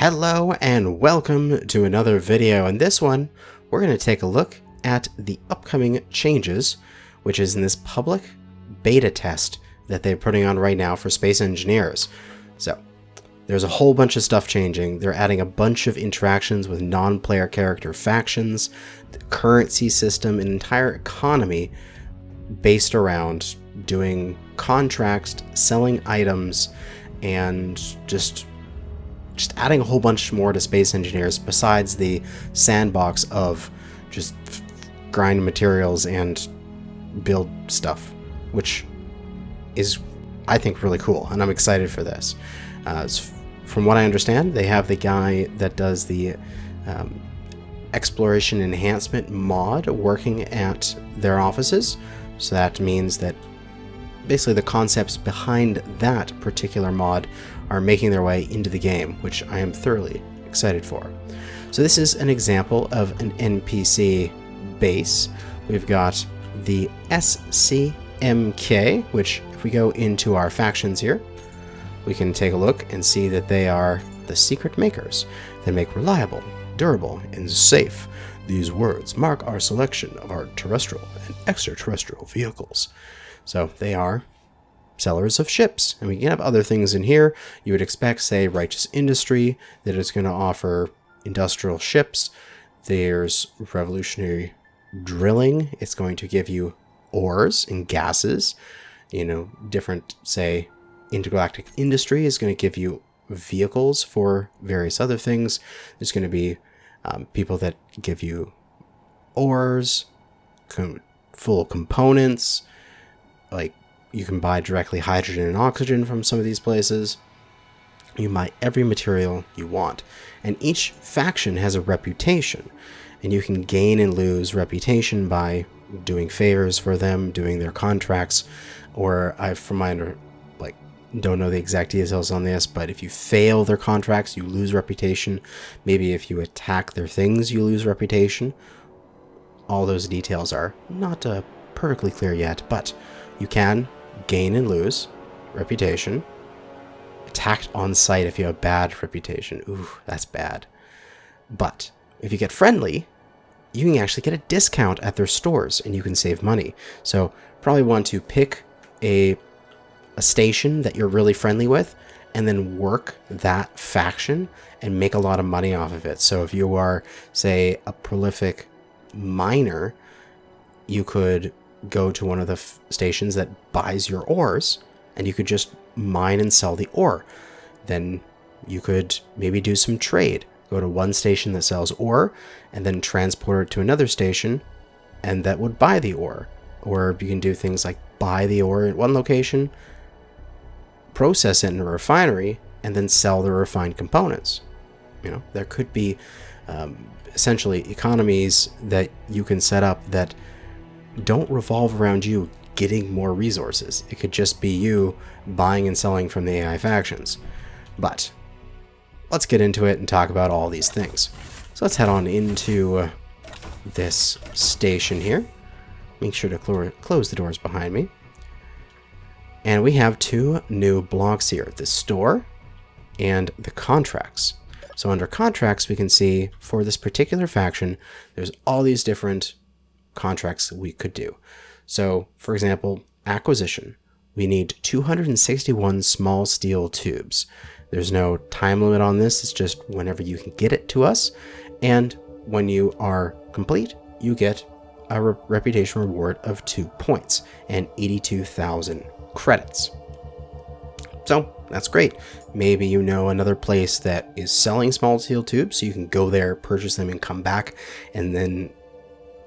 Hello and welcome to another video. In this one, we're going to take a look at the upcoming changes, which is in this public beta test that they're putting on right now for space engineers. So there's a whole bunch of stuff changing. They're adding a bunch of interactions with non-player character factions, the currency system, an entire economy based around doing contracts, selling items, and just adding a whole bunch more to space engineers besides the sandbox of just grind materials and build stuff, which is, I think, really cool, and I'm excited for this. From what I understand, they have the guy that does the exploration enhancement mod working at their offices, so that means that basically the concepts behind that particular mod are making their way into the game, which I am thoroughly excited for. So this is an example of an NPC base. We've got the SCMK, which if we go into our factions here, we can take a look and see that they are the secret makers. They make reliable, durable, and safe. These words mark our selection of our terrestrial and extraterrestrial vehicles. So they are sellers of ships, and we can have other things in here. You would expect, say, Righteous Industry, that is going to offer industrial ships. There's Revolutionary Drilling. It's going to give you ores and gases. You know, different, say, Intergalactic Industry is going to give you vehicles for various other things. There's going to be people that give you ores, full components, like you can buy directly hydrogen and oxygen from some of these places. You buy every material you want. And each faction has a reputation. And you can gain and lose reputation by doing favors for them, doing their contracts. Or don't know the exact details on this, but if you fail their contracts, you lose reputation. Maybe if you attack their things, you lose reputation. All those details are not perfectly clear yet, but you can gain and lose reputation. Attacked on sight if you have bad reputation. Ooh, that's bad. But if you get friendly, you can actually get a discount at their stores and you can save money. So probably want to pick a station that you're really friendly with and then work that faction and make a lot of money off of it. So if you are, say, a prolific miner, you could go to one of the stations that buys your ores, and you could just mine and sell the ore. Then you could maybe do some trade. Go to one station that sells ore, and then transport it to another station, and that would buy the ore. Or you can do things like buy the ore at one location, process it in a refinery, and then sell the refined components. You know, there could be essentially economies that you can set up that don't revolve around you getting more resources. It could just be you buying and selling from the AI factions. But let's get into it and talk about all these things. So let's head on into this station here. Make sure to close the doors behind me. And we have two new blocks here, the store and the contracts. So under contracts, we can see for this particular faction, there's all these different contracts that we could do. So for example, acquisition, we need 261 small steel tubes. There's no time limit on this. It's just whenever you can get it to us. And when you are complete, you get a reputation reward of 2 points and 82,000 credits. So that's great. Maybe you know another place that is selling small steel tubes, so you can go there, purchase them, and come back and then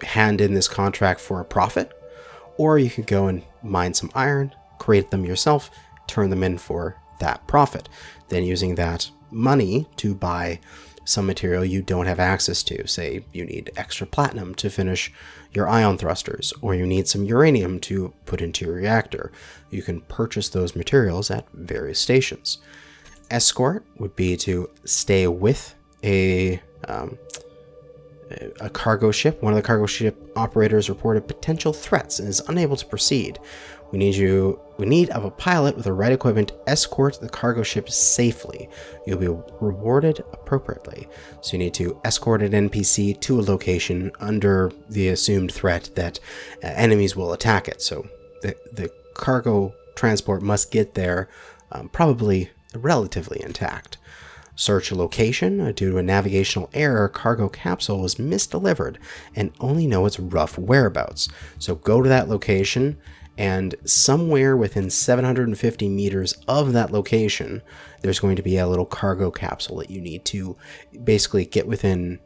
hand in this contract for a profit. Or you could go and mine some iron, create them yourself, turn them in for that profit. Then using that money to buy some material you don't have access to. Say you need extra platinum to finish your ion thrusters, or you need some uranium to put into your reactor. You can purchase those materials at various stations. Escort would be to stay with a a cargo ship. One of the cargo ship operators reported potential threats and is unable to proceed. We need of a pilot with the right equipment to escort the cargo ship safely. You'll be rewarded appropriately. So you need to escort an NPC to a location under the assumed threat that enemies will attack it. So the cargo transport must get there probably relatively intact. Search a location. Due to a navigational error, cargo capsule was misdelivered and only know its rough whereabouts. So go to that location, and somewhere within 750 meters of that location, there's going to be a little cargo capsule that you need to basically get within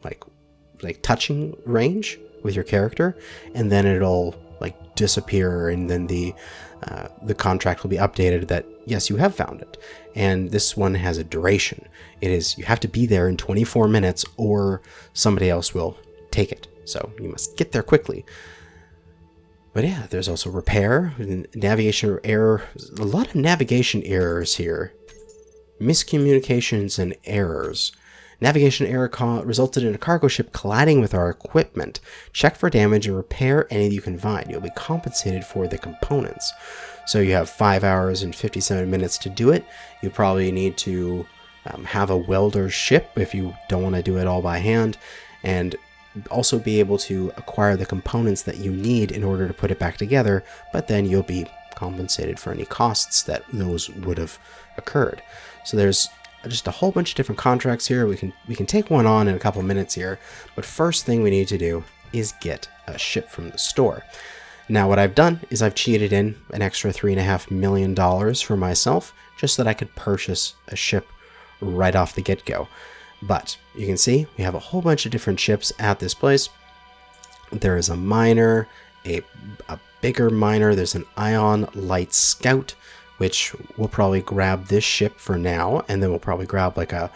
like touching range with your character, and then it'll like disappear, and then the contract will be updated that yes, you have found it. And this one has a duration. It is, you have to be there in 24 minutes or somebody else will take it. So you must get there quickly. But yeah, there's also repair, navigation error, a lot of navigation errors here. Miscommunications and errors. Navigation error resulted in a cargo ship colliding with our equipment. Check for damage and repair any you can find. You'll be compensated for the components. So you have 5 hours and 57 minutes to do it. You probably need to have a welder's ship if you don't want to do it all by hand, and also be able to acquire the components that you need in order to put it back together, but then you'll be compensated for any costs that those would have occurred. So there's just a whole bunch of different contracts here. We can take one on in a couple minutes here, but first thing we need to do is get a ship from the store. Now what I've done is I've cheated in an extra $3.5 million for myself just so that I could purchase a ship right off the get-go. But you can see we have a whole bunch of different ships at this place. There is a miner, a bigger miner, there's an ion light scout, which we'll probably grab this ship for now, and then we'll probably grab like a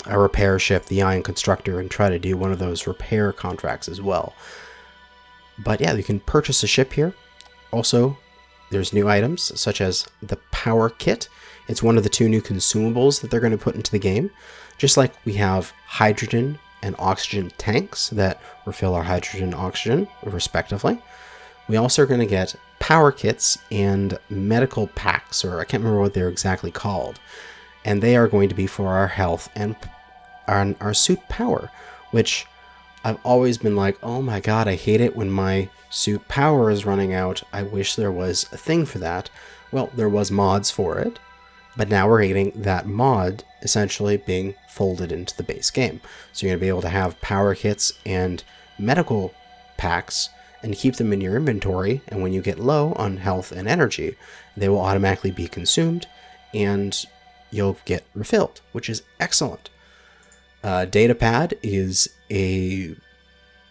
repair ship, the ion constructor, and try to do one of those repair contracts as well. But yeah, you can purchase a ship here. Also, there's new items such as the power kit. It's one of the 2 new consumables that they're going to put into the game. Just like we have hydrogen and oxygen tanks that refill our hydrogen and oxygen respectively. We also are going to get power kits and medical packs, or I can't remember what they're exactly called. And they are going to be for our health and our suit power, which I've always been like, oh my god, I hate it when my suit power is running out. I wish there was a thing for that. Well, there was mods for it, but now we're getting that mod essentially being folded into the base game. So you're going to be able to have power kits and medical packs and keep them in your inventory, and when you get low on health and energy, they will automatically be consumed and you'll get refilled, which is excellent. Datapad is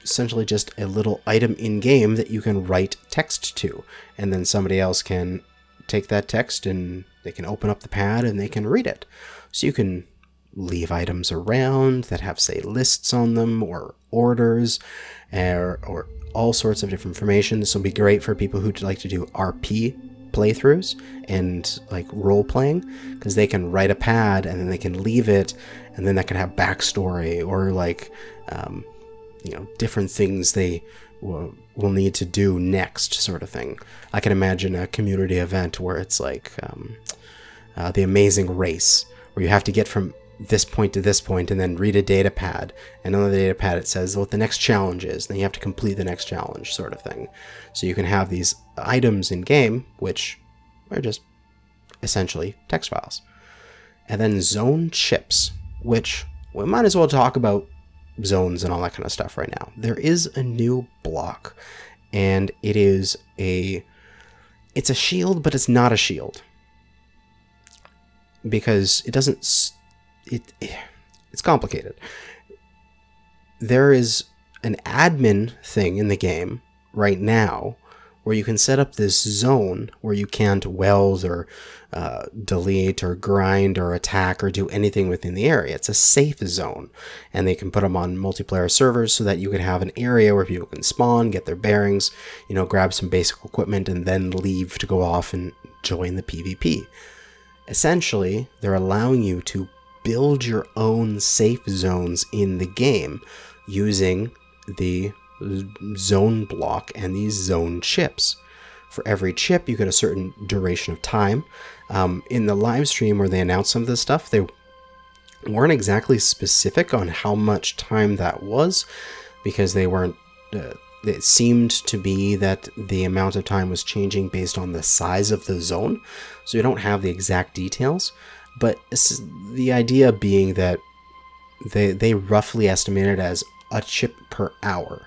essentially just a little item in game that you can write text to, and then somebody else can take that text and they can open up the pad and they can read it. So you can leave items around that have, say, lists on them or orders or all sorts of different information. This will be great for people who like to do RP playthroughs and like role playing, because they can write a pad and then they can leave it, and then that can have backstory or like different things they will need to do next, sort of thing. I can imagine a community event where it's like the Amazing Race, where you have to get from this point to this point and then read a data pad, and on the data pad it says what the next challenge is, then you have to complete the next challenge, sort of thing. So you can have these items in game which are just essentially text files. And then zone chips, which we might as well talk about zones and all that kind of stuff right now. There is a new block, and it's a shield, but it's not a shield, because it doesn't it's complicated. There is an admin thing in the game right now where you can set up this zone where you can't weld or delete or grind or attack or do anything within the area. It's a safe zone, and they can put them on multiplayer servers so that you can have an area where people can spawn, get their bearings, grab some basic equipment, and then leave to go off and join the PvP. Essentially, they're allowing you to build your own safe zones in the game using the zone block and these zone chips. For every chip, you get a certain duration of time. In the live stream where they announced some of this stuff, they weren't exactly specific on how much time that was, because they weren't. It seemed to be that the amount of time was changing based on the size of the zone, so you don't have the exact details. But the idea being that they roughly estimate it as a chip per hour.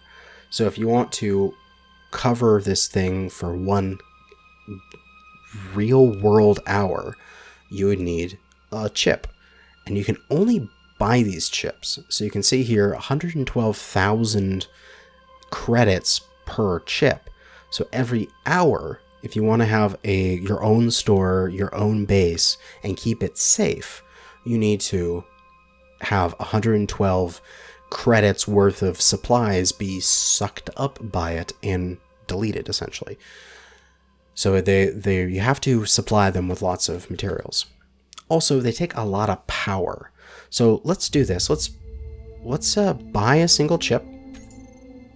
So if you want to cover this thing for one real world hour, you would need a chip. And you can only buy these chips. So you can see here 112,000 credits per chip. So every hour, if you want to have your own store, your own base, and keep it safe, you need to have 112 credits worth of supplies be sucked up by it and deleted, essentially. So you have to supply them with lots of materials. Also, they take a lot of power. So let's do this. Let's buy a single chip.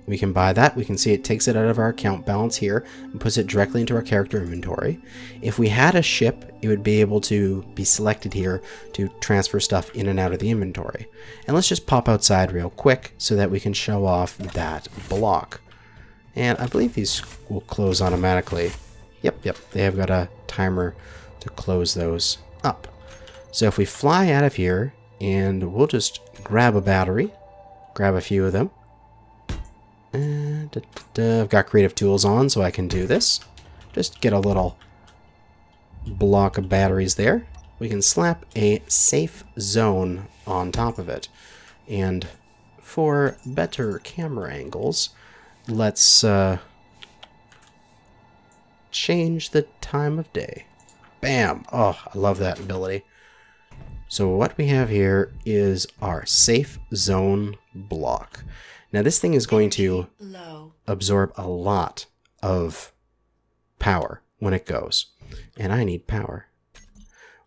We can buy that. We can see it takes it out of our account balance here and puts it directly into our character inventory. If we had a ship, it would be able to be selected here to transfer stuff in and out of the inventory. And let's just pop outside real quick so that we can show off that block. And I believe these will close automatically. Yep, they have got a timer to close those up. So if we fly out of here, and we'll just grab a battery, grab a few of them. And I've got creative tools on, so I can do this. Just get a little block of batteries there. We can slap a safe zone on top of it. And for better camera angles, let's change the time of day. Bam! Oh, I love that ability. So what we have here is our safe zone block. Now this thing is going to absorb a lot of power when it goes. And I need power.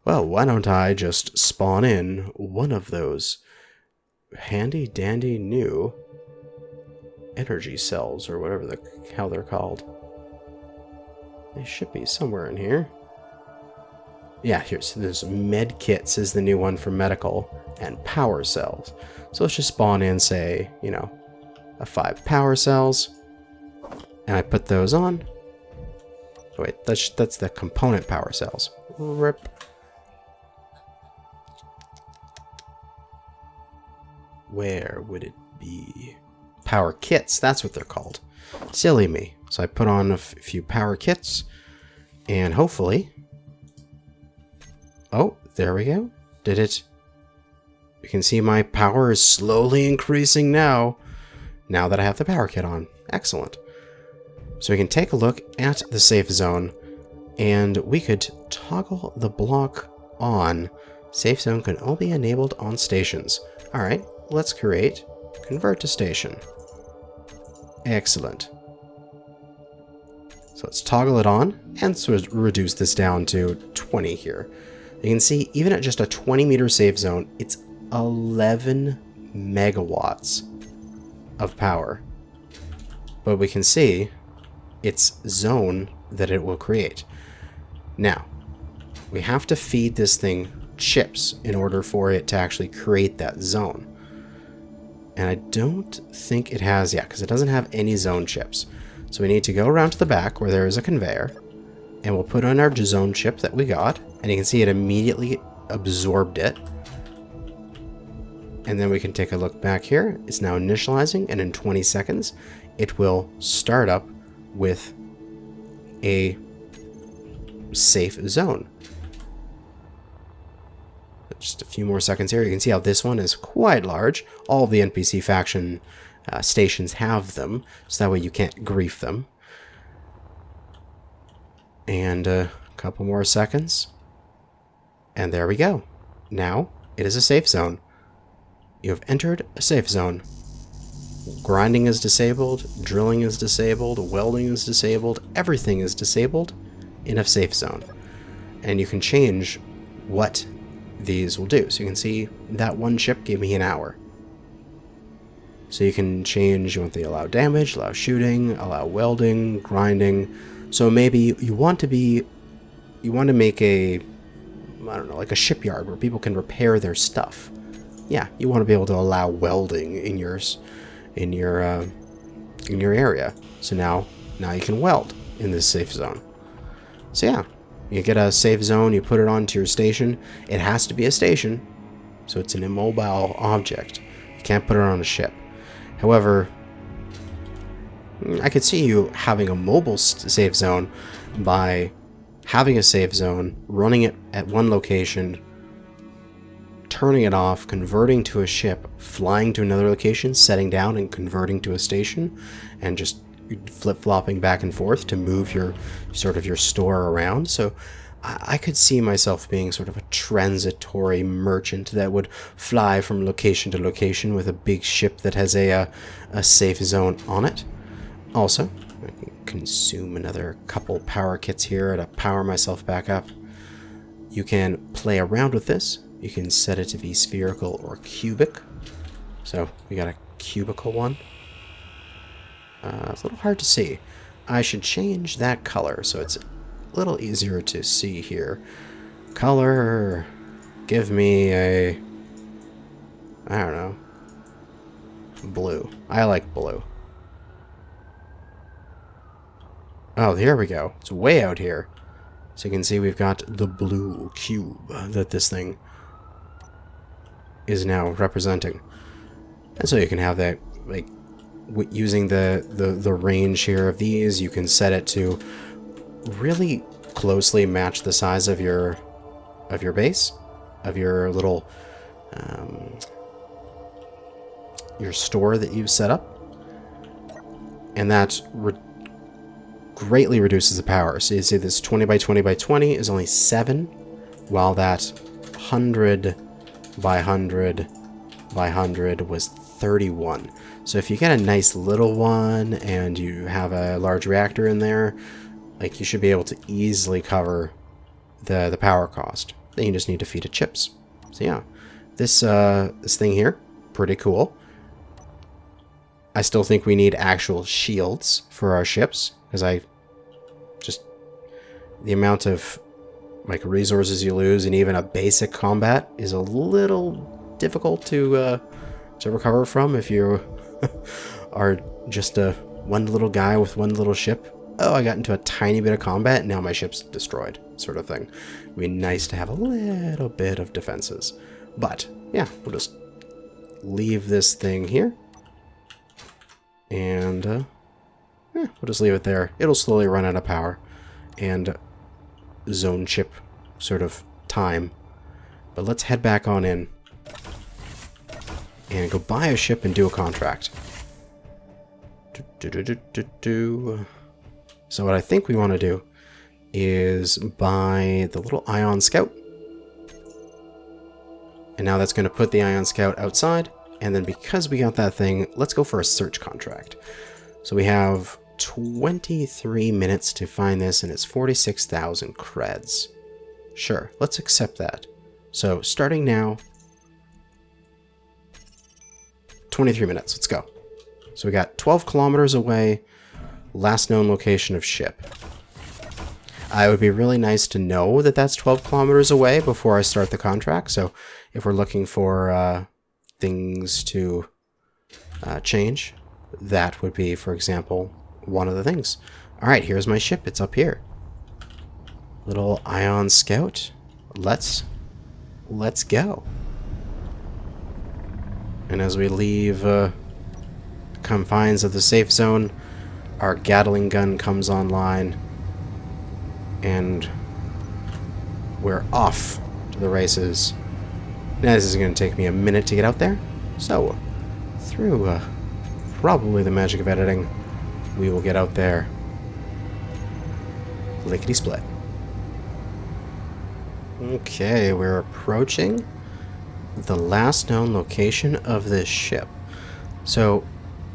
Well, why don't I just spawn in one of those handy dandy new energy cells, or whatever the hell they're called. They should be somewhere in here. Yeah, there's med kits is the new one for medical, and power cells. So let's just spawn in, say, 5 power cells, and I put those on. Oh, wait, that's the component power cells. Rip. Where would it be? Power kits, that's what they're called. Silly me. So I put on a few power kits, and hopefully... Oh, there we go. Did it? You can see my power is slowly increasing now that I have the power kit on. Excellent. So we can take a look at the safe zone, and we could toggle the block on. Safe zone can only be enabled on stations. Alright, let's create convert to station. Excellent. So let's toggle it on, and so reduce this down to 20 here. You can see, even at just a 20-meter safe zone, it's 11 megawatts of power. But we can see its zone that it will create. Now, we have to feed this thing chips in order for it to actually create that zone. And I don't think it has yet, because it doesn't have any zone chips. So we need to go around to the back where there is a conveyor, and we'll put on our zone chip that we got, and you can see it immediately absorbed it. And then we can take a look back here. It's now initializing, and in 20 seconds, it will start up with a safe zone. Just a few more seconds here. You can see how this one is quite large. All of the NPC faction stations have them, so that way you can't grief them. And a couple more seconds. And there we go. Now, it is a safe zone. You have entered a safe zone. Grinding is disabled, drilling is disabled, welding is disabled, everything is disabled in a safe zone. And you can change what these will do. So you can see that one ship gave me an hour. So you can change, you want to allow damage, allow shooting, allow welding, grinding. So maybe you want to make a, I don't know, like a shipyard where people can repair their stuff. Yeah, you want to be able to allow welding in your area. So now you can weld in this safe zone. So yeah, you get a safe zone, you put it onto your station. It has to be a station, so it's an immobile object. You can't put it on a ship. However, I could see you having a mobile safe zone by having a safe zone, running it at one location, turning it off, converting to a ship, flying to another location, setting down and converting to a station, and just flip-flopping back and forth to move your store around. So I could see myself being sort of a transitory merchant that would fly from location to location with a big ship that has a safe zone on it. Also, I can consume another couple power kits here to power myself back up. You can play around with this. You can set it to be spherical or cubic. So we got a cubical one. It's a little hard to see. I should change that color so it's a little easier to see here. Color, give me a, I don't know, blue. I like blue. Oh, here we go. It's way out here. So you can see we've got the blue cube that this thing is now representing. And so you can have that, like, using the range here of these, you can set it to really closely match the size of your base, of your little your store that you've set up, and that greatly reduces the power. So you see this 20 by 20 by 20 is only 7, while that 100 by 100 by 100 was 31. So if you get a nice little one and you have a large reactor in there, like, you should be able to easily cover the power cost. Then you just need to feed it chips. So yeah, this thing here, pretty cool. I still think we need actual shields for our ships, because the amount of, like, resources you lose in even a basic combat is a little difficult to recover from if you are just one little guy with one little ship. Oh, I got into a tiny bit of combat, and now my ship's destroyed, sort of thing. It'd be nice to have a little bit of defenses. But yeah, we'll just leave this thing here, and we'll just leave it there. It'll slowly run out of power and zone chip sort of time. But let's head back on in and go buy a ship and do a contract. So what I think we want to do is buy the little Ion Scout. And now that's going to put the Ion Scout outside. And then because we got that thing, let's go for a search contract. So we have 23 minutes to find this, and it's 46,000 creds. Sure, let's accept that. So starting now, 23 minutes, let's go. So we got 12 kilometers away, last known location of ship. It would be really nice to know that that's 12 kilometers away before I start the contract. So if we're looking for things to change, that would be, for example, one of the things. All right, here's my ship. It's up here. Little Ion Scout. Let's go. And as we leave confines of the safe zone, our Gatling gun comes online, and we're off to the races. Now this is going to take me a minute to get out there, so through probably the magic of editing, we will get out there lickety-split. Okay, we're approaching the last known location of this ship. So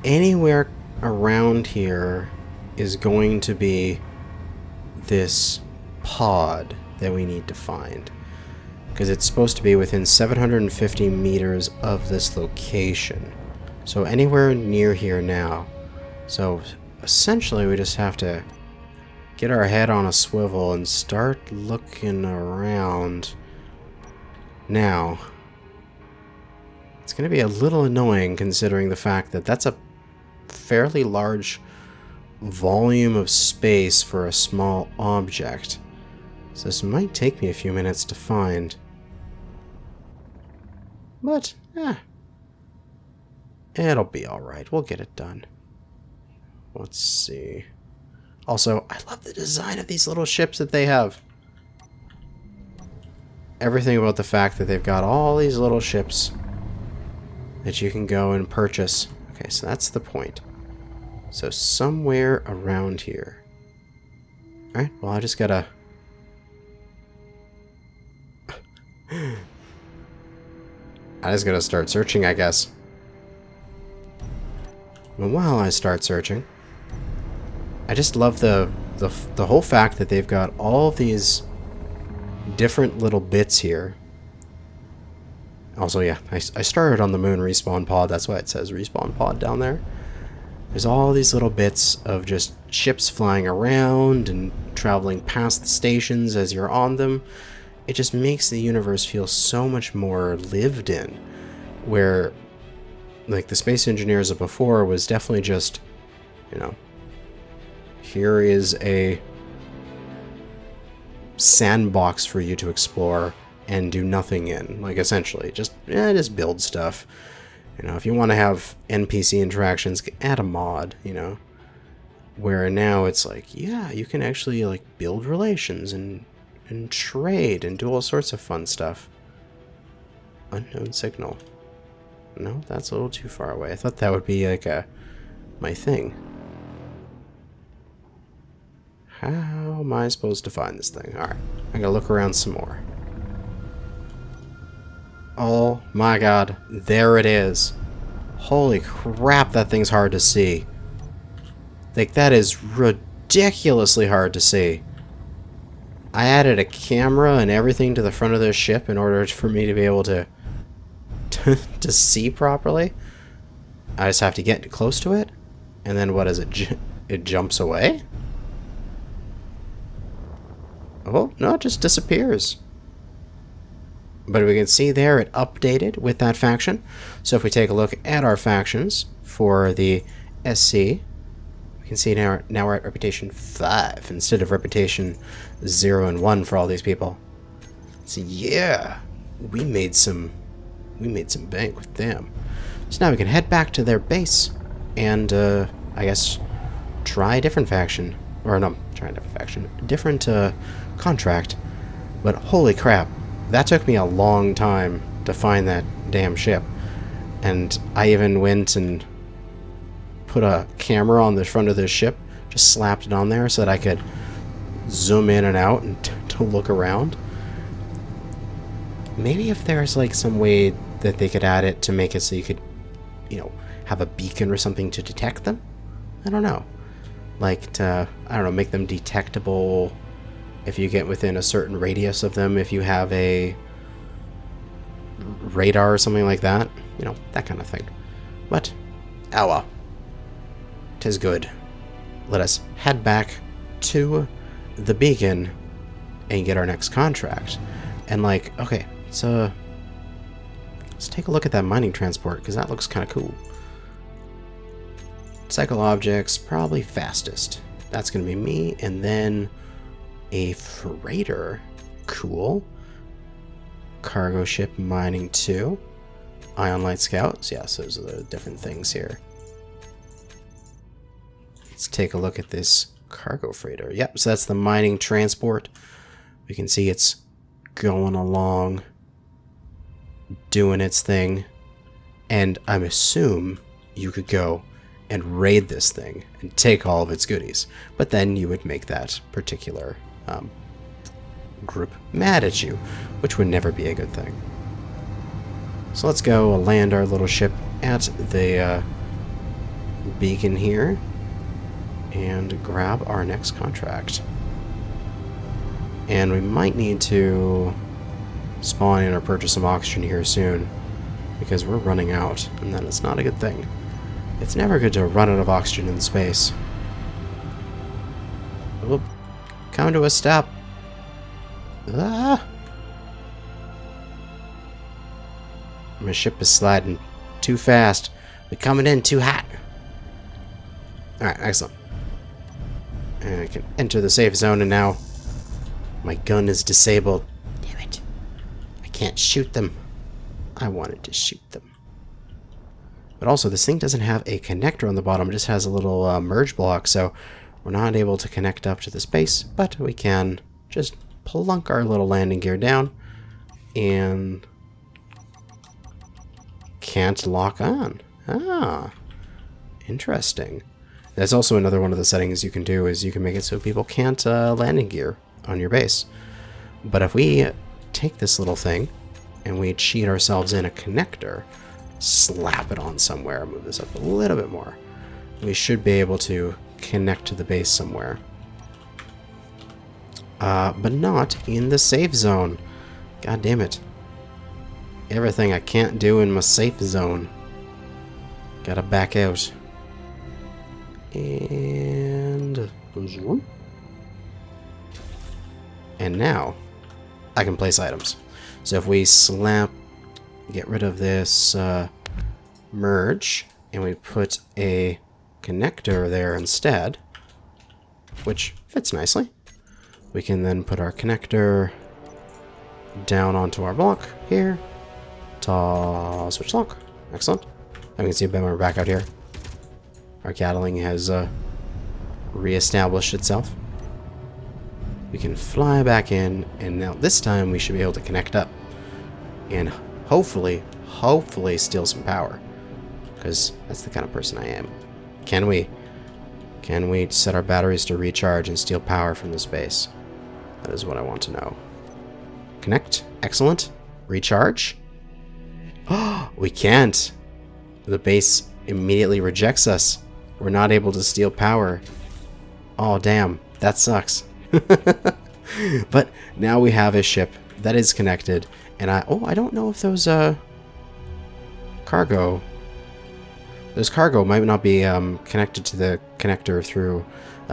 anywhere around here is going to be this pod that we need to find. because it's supposed to be within 750 meters of this location. So anywhere near here now. So essentially we just have to get our head on a swivel and start looking around. Now, it's going to be a little annoying considering the fact that that's a fairly large volume of space for a small object. So this might take me a few minutes to find. But, it'll be alright. We'll get it done. Let's see. Also, I love the design of these little ships that they have. Everything about the fact that they've got all these little ships that you can go and purchase. Okay, so that's the point. So somewhere around here. Alright, well I just gotta... I just gotta start searching, I guess. And while I start searching, I just love the whole fact that they've got all of these different little bits here. Also, yeah, I started on the moon respawn pod. That's why it says respawn pod down there. There's all these little bits of just ships flying around and traveling past the stations as you're on them. It just makes the universe feel so much more lived in. Where, like, the Space Engineers of before was definitely just, you know, here is a sandbox for you to explore and do nothing in. Like, essentially, just build stuff. You know, if you want to have NPC interactions, add a mod, you know. Where now it's like, yeah, you can actually, like, build relations and trade and do all sorts of fun stuff. Unknown signal. No, that's a little too far away. I thought that would be, like, my thing. How am I supposed to find this thing? Alright, I gotta look around some more. Oh my god, there it is. Holy crap, that thing's hard to see. Like, that is ridiculously hard to see. I added a camera and everything to the front of this ship in order for me to be able to see properly. I just have to get close to it, and then what is it? It jumps away? Oh, no, it just disappears. But we can see there it updated with that faction. So if we take a look at our factions for the SC, we can see now we're at reputation 5 instead of reputation 0 and 1 for all these people. So yeah, we made some bank with them. So now we can head back to their base and I guess try a different faction. Or no, try a different faction. Different contract. But holy crap, that took me a long time to find that damn ship. And I even went and put a camera on the front of this ship, just slapped it on there so that I could zoom in and out and to look around. Maybe if there's like some way that they could add it to make it so you could, you know, have a beacon or something to detect them. I don't know. Like to, I don't know, make them detectable if you get within a certain radius of them, if you have a radar or something like that. You know, that kind of thing. But, oh well. 'Tis good. Let us head back to the beacon and get our next contract. And like, okay, so let's take a look at that mining transport, because that looks kind of cool. Cycle objects, probably fastest. That's going to be me, and then a freighter. Cool. Cargo ship mining 2. Ion light scouts. Yes, those are the different things here. Let's take a look at this cargo freighter. Yep, so that's the mining transport. We can see it's going along, doing its thing, and I assume you could go and raid this thing and take all of its goodies, but then you would make that particular group mad at you, which would never be a good thing. So let's go land our little ship at the beacon here and grab our next contract. And we might need to spawn in or purchase some oxygen here soon, because we're running out, and that is not a good thing. It's never good to run out of oxygen in space. Oop. Come to a stop. Ah! My ship is sliding too fast. We're coming in too hot. Alright, excellent. And I can enter the safe zone, and now my gun is disabled. Damn it. I can't shoot them. I wanted to shoot them. But also, this thing doesn't have a connector on the bottom. It just has a little merge block, so we're not able to connect up to the space, but we can just plunk our little landing gear down and can't lock on. Ah, interesting. That's also another one of the settings you can do, is you can make it so people can't landing gear on your base. But if we take this little thing and we cheat ourselves in a connector, slap it on somewhere, move this up a little bit more, we should be able to connect to the base somewhere. But not in the safe zone. God damn it. Everything I can't do in my safe zone. Gotta back out. And now I can place items. So if we get rid of this merge, and we put a connector there instead, which fits nicely, we can then put our connector down onto our block here. Switch lock. Excellent. I can see a bit more back out here. Our Gatling has re-established itself. We can fly back in, and now this time we should be able to connect up and hopefully steal some power, because that's the kind of person I am. Can we set our batteries to recharge and steal power from the space? That is what I want to know. Connect. Excellent. Recharge. Oh, we can't. The base immediately rejects us. We're not able to steal power. Oh, damn. That sucks. But now we have a ship that is connected, and I don't know if those cargo might not be connected to the connector through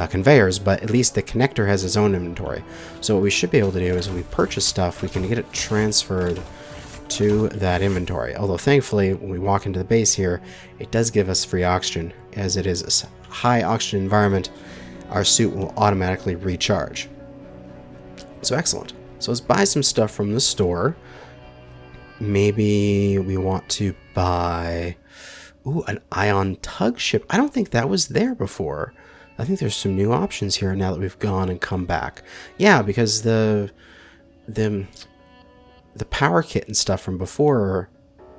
conveyors, but at least the connector has its own inventory. So what we should be able to do is when we purchase stuff, we can get it transferred to that inventory. Although thankfully, when we walk into the base here, it does give us free oxygen. As it is a high oxygen environment, our suit will automatically recharge. So excellent. So let's buy some stuff from the store. Maybe we want to buy an ion tug ship. I don't think that was there before. I think there's some new options here now that we've gone and come back. Yeah, because the power kit and stuff from before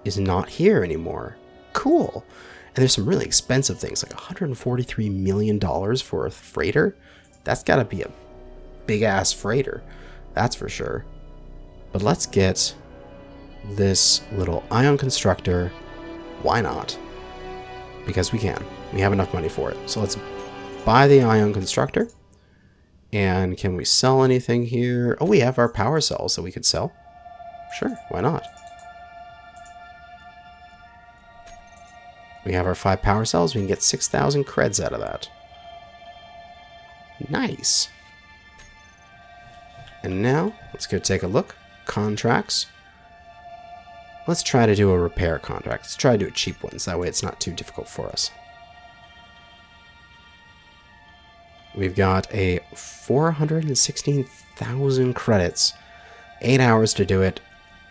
is not here anymore. Cool. And there's some really expensive things, like $143 million for a freighter. That's got to be a big-ass freighter. That's for sure. But let's get this little ion constructor. Why not? Because we can. We have enough money for it. So let's buy the ion constructor. And can we sell anything here? Oh, we have our power cells that we could sell. Sure, why not? We have our 5 power cells. We can get 6,000 creds out of that. Nice. And now, let's go take a look. Contracts. Let's try to do a repair contract. Let's try to do a cheap one, so that way it's not too difficult for us. We've got a 416,000 credits. 8 hours to do it.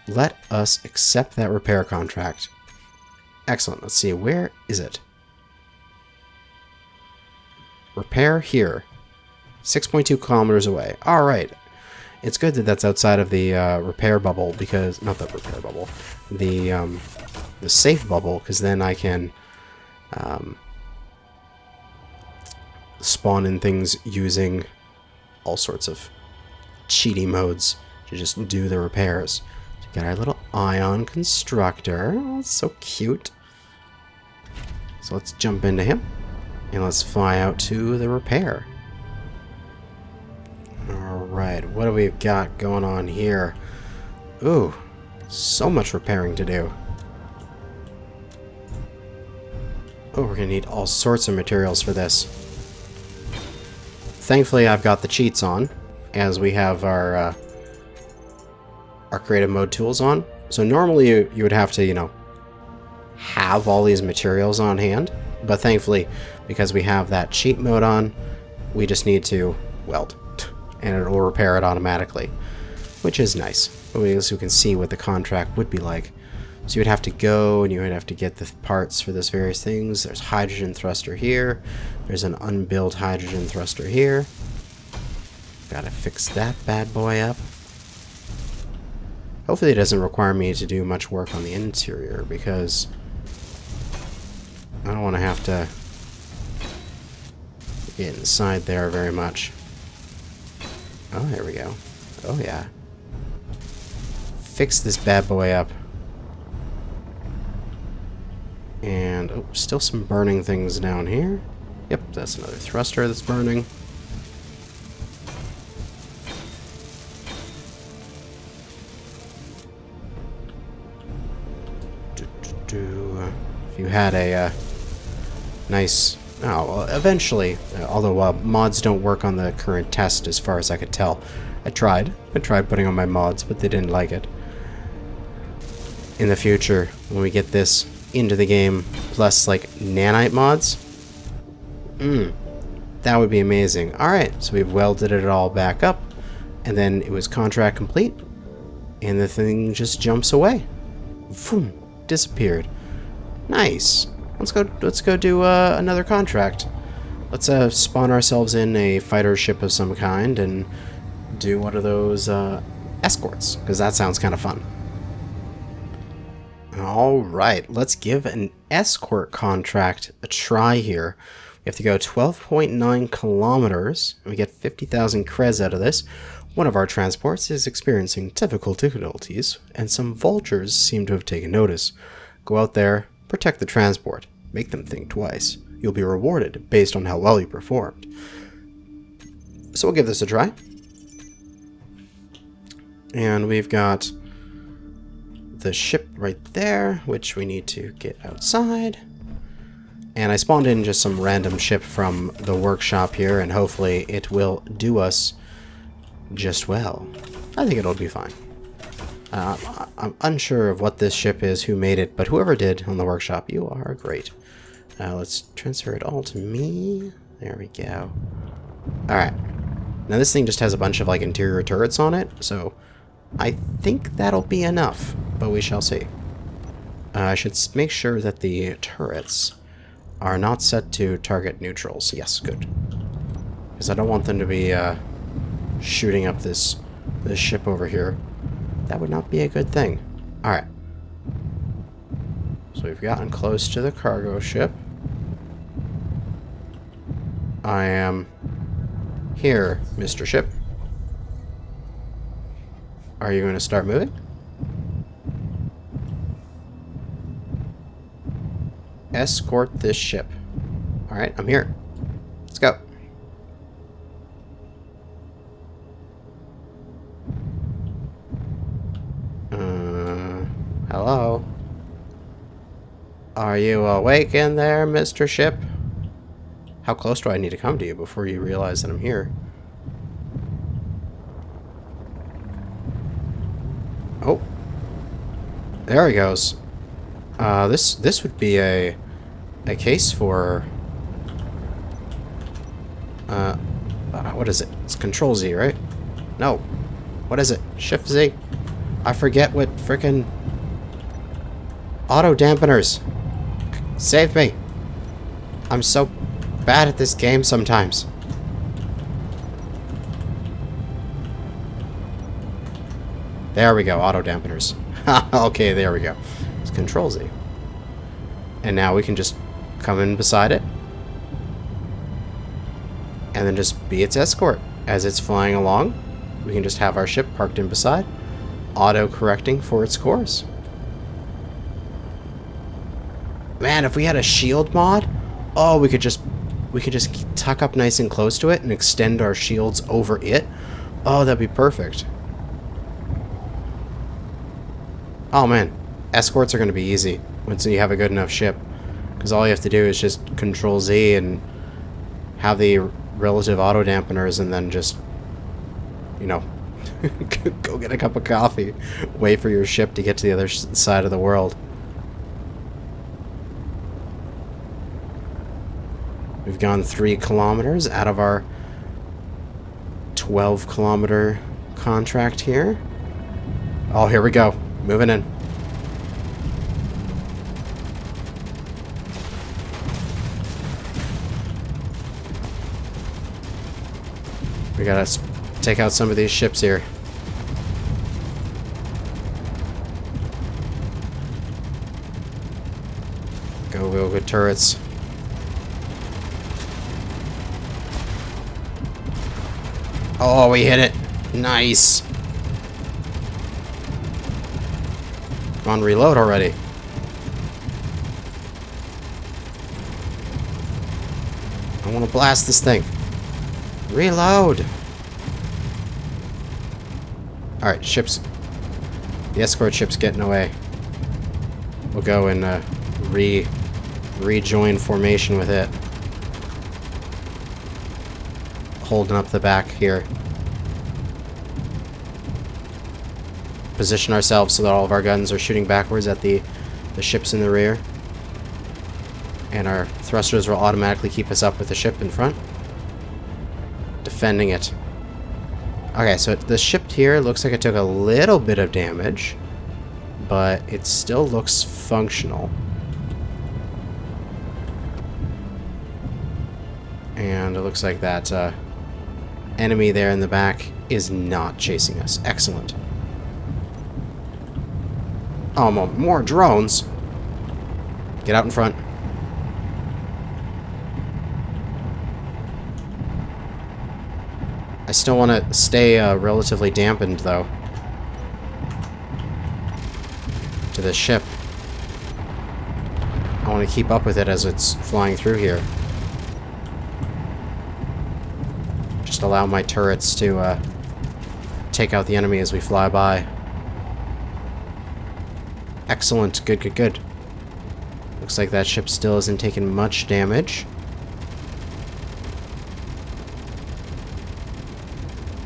Let us accept that repair contract. Excellent. Let's see. Where is it? Repair here. 6.2 kilometers away. All right. It's good that that's outside of the repair bubble, because not the repair bubble, the safe bubble, because then I can spawn in things using all sorts of cheaty modes to just do the repairs. So we got our little ion constructor. Oh, it's so cute. So let's jump into him and let's fly out to the repair. Alright, what do we got going on here? Ooh, so much repairing to do. Oh, we're gonna need all sorts of materials for this. Thankfully, I've got the cheats on, as we have our creative mode tools on. So normally you would have to, you know, have all these materials on hand. But thankfully, because we have that cheat mode on, we just need to weld. And it will repair it automatically, which is nice. But we also can see what the contract would be like. So you would have to go and you would have to get the parts for this various things. There's hydrogen thruster here. There's an unbuilt hydrogen thruster here. Gotta fix that bad boy up. Hopefully it doesn't require me to do much work on the interior, because I don't want to have to get inside there very much. Oh, there we go. Oh, yeah. Fix this bad boy up. And, oh, still some burning things down here. Yep, that's another thruster that's burning. If you had a nice... Oh, well, eventually, although mods don't work on the current test as far as I could tell. I tried putting on my mods, but they didn't like it. In the future, when we get this into the game, plus like nanite mods, that would be amazing. Alright, so we've welded it all back up, and then it was contract complete, and the thing just jumps away. Boom, disappeared. Nice. Let's go do another contract. Let's spawn ourselves in a fighter ship of some kind and do one of those escorts, because that sounds kind of fun. Alright, let's give an escort contract a try here. We have to go 12.9 kilometers, and we get 50,000 creds out of this. One of our transports is experiencing difficulties, and some vultures seem to have taken notice. Go out there, protect the transport. Make them think twice. You'll be rewarded based on how well you performed. So we'll give this a try. And we've got the ship right there, which we need to get outside. And I spawned in just some random ship from the workshop here, and hopefully it will do us just well. I think it'll be fine. I'm unsure of what this ship is, who made it, but whoever did on the workshop, you are great. Let's transfer it all to me. There we go. Alright. Now this thing just has a bunch of like interior turrets on it, so I think that'll be enough, but we shall see. I should make sure that the turrets are not set to target neutrals. Yes, good. Because I don't want them to be shooting up this ship over here. That would not be a good thing. Alright. So we've gotten close to the cargo ship. I am here, Mr. Ship. Are you going to start moving? Escort this ship. Alright, I'm here. Let's go. Hello? Are you awake in there, Mr. Ship? How close do I need to come to you before you realize that I'm here? Oh. There he goes. This would be a case for... what is it? It's Control Z, right? No. What is it? Shift Z? I forget what frickin'... Auto dampeners. Save me. I'm so bad at this game sometimes. There we go, auto dampeners. Okay, there we go. It's Control Z. And now we can just come in beside it. And then just be its escort. As it's flying along, we can just have our ship parked in beside, auto-correcting for its course. Man, if we had a shield mod, oh, we could just tuck up nice and close to it and extend our shields over it. Oh, that'd be perfect. Oh man, escorts are going to be easy once you have a good enough ship. Because all you have to do is just Control Z and have the relative auto dampeners and then just, you know, go get a cup of coffee. Wait for your ship to get to the other side of the world. We've gone 3 kilometers out of our 12-kilometer contract here. Oh, here we go. Moving in. We gotta take out some of these ships here. Go, good turrets. Oh, we hit it. Nice. Come on, reload already. I want to blast this thing. Reload! Alright, ships. The escort ship's getting away. We'll go and rejoin formation with it. Holding up the back here. Position ourselves so that all of our guns are shooting backwards at the ships in the rear. And our thrusters will automatically keep us up with the ship in front. Defending it. Okay, so the ship here looks like it took a little bit of damage, but it still looks functional. And it looks like that enemy there in the back is not chasing us. Excellent. Oh, more drones. Get out in front. I still want to stay relatively dampened, though, to this ship. I want to keep up with it as it's flying through here. Just allow my turrets to take out the enemy as we fly by. Excellent. Good, good, good. Looks like that ship still isn't taking much damage.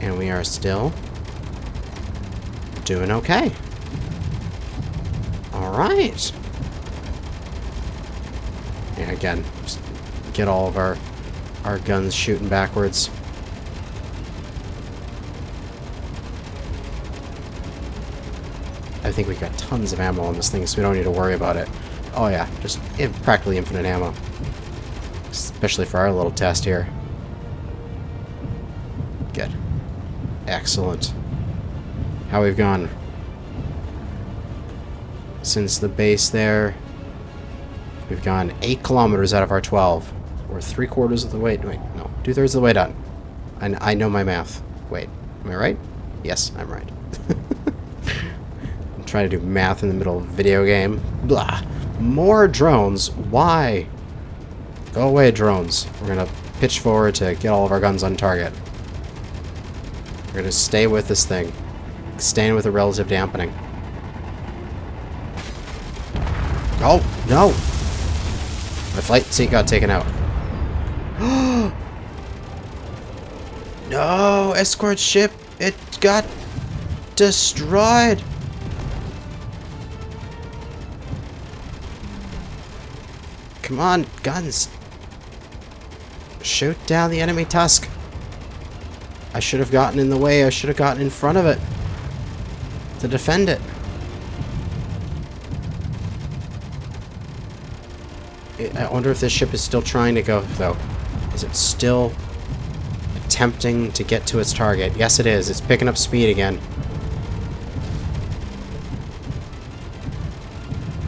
And we are still doing okay. Alright. Yeah, again, just get all of our guns shooting backwards. I think we've got tons of ammo on this thing, so we don't need to worry about it. Oh yeah, just practically infinite ammo. Especially for our little test here. Good. Excellent. How we've gone since the base there. We've gone 8 kilometers out of our 12. We're 3/4 of the way. Wait, no, 2/3 of the way done. And I know my math. Wait, am I right? Yes, I'm right. I'm trying to do math in the middle of a video game. Blah. More drones. Why? Go away, drones. We're gonna pitch forward to get all of our guns on target. We're gonna stay with this thing. Staying with the relative dampening. Oh, no! My flight seat got taken out. No! Escort ship! It got destroyed! Come on, guns! Shoot down the enemy tusk! I should have gotten in the way. I should have gotten in front of it to defend it. I wonder if this ship is still trying to go, though. Is it still attempting to get to its target? Yes, it is. It's picking up speed again.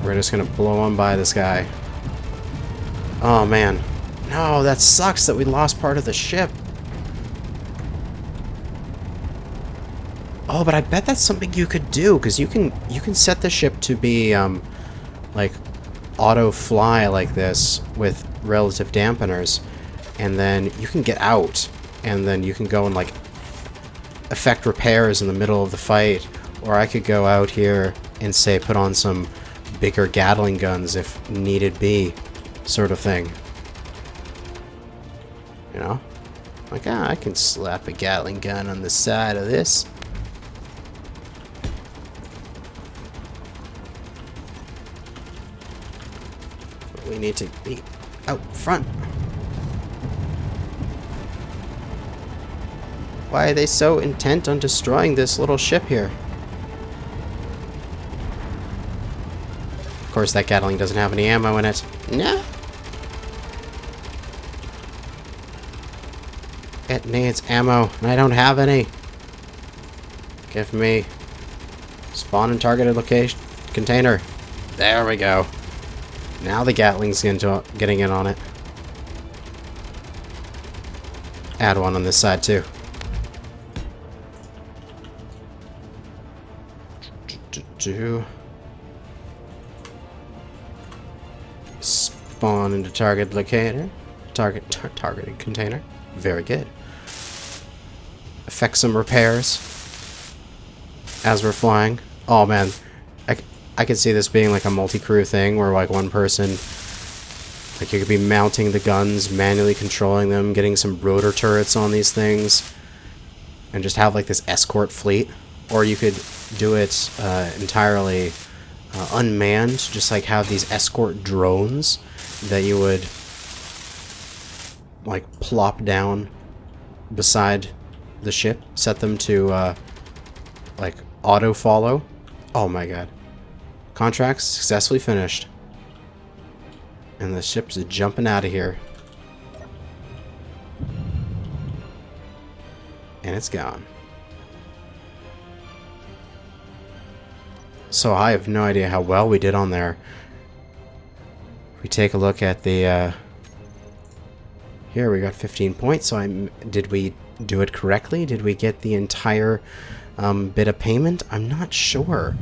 We're just going to blow on by this guy. Oh, man. No, that sucks that we lost part of the ship. Oh, but I bet that's something you could do, because you can set the ship to be like auto fly like this with relative dampeners, and then you can get out, and then you can go and like effect repairs in the middle of the fight, or I could go out here and say put on some bigger Gatling guns if needed be, sort of thing. You know? Like, I can slap a Gatling gun on the side of this. But we need to be out front. Why are they so intent on destroying this little ship here? Of course, that Gatling doesn't have any ammo in it. No. It needs ammo, and I don't have any. Give me spawn and targeted location container. There we go. Now the Gatling's getting in on it. Add one on this side too. Spawn into target locator. Targeted container. Very good. Effect some repairs as we're flying. Oh man, I could see this being like a multi-crew thing where like one person, like you could be mounting the guns, manually controlling them, getting some rotor turrets on these things, and just have like this escort fleet. Or you could do it entirely unmanned, just like have these escort drones that you would like plop down beside the ship, set them to like auto follow. Oh my god. Contract successfully finished. And the ship's jumping out of here. And it's gone. So I have no idea how well we did on there. If we take a look at the here we got 15 points. So did we do it correctly? Did we get the entire bit of payment? I'm not sure,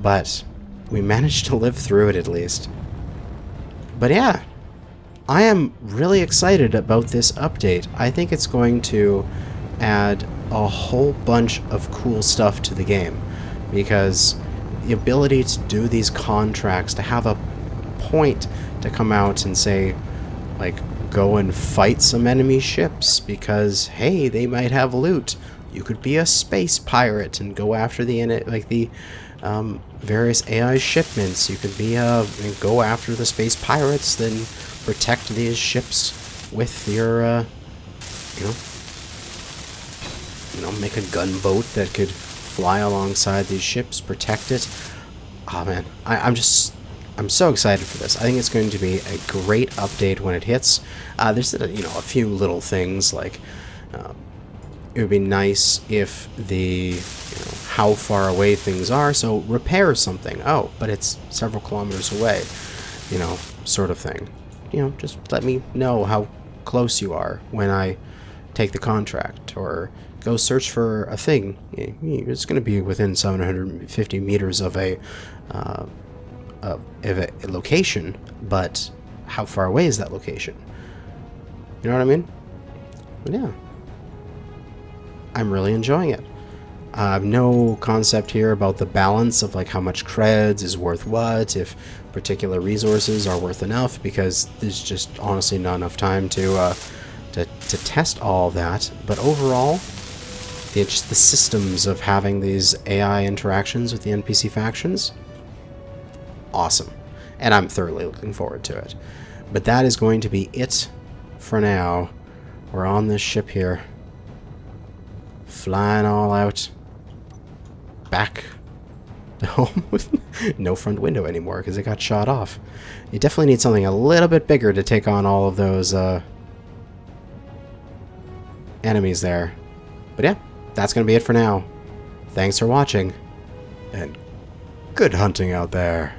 but we managed to live through it at least. But yeah, I am really excited about this update. I think it's going to add a whole bunch of cool stuff to the game, because the ability to do these contracts, to have a point to come out and say, like, go and fight some enemy ships because, hey, they might have loot. You could be a space pirate and go after the various AI shipments. You could be and go after the space pirates, then protect these ships with your, make a gunboat that could fly alongside these ships, protect it. Oh man, I'm so excited for this. I think it's going to be a great update when it hits. There's a few little things like it would be nice if the how far away things are. So repair something. Oh, but it's several kilometers away. Sort of thing. Just let me know how close you are when I take the contract, or go search for a thing. It's going to be within 750 meters of a location, but how far away is that location? You know what I mean? But yeah, I'm really enjoying it. I have no concept here about the balance of like how much creds is worth what, if particular resources are worth enough, because there's just honestly not enough time to test all that. But overall, the systems of having these AI interactions with the NPC factions, awesome. And I'm thoroughly looking forward to it. But that is going to be it for now. We're on this ship here, flying all out, back home with no front window anymore because it got shot off. You definitely need something a little bit bigger to take on all of those enemies there. But yeah, that's going to be it for now. Thanks for watching, and good hunting out there.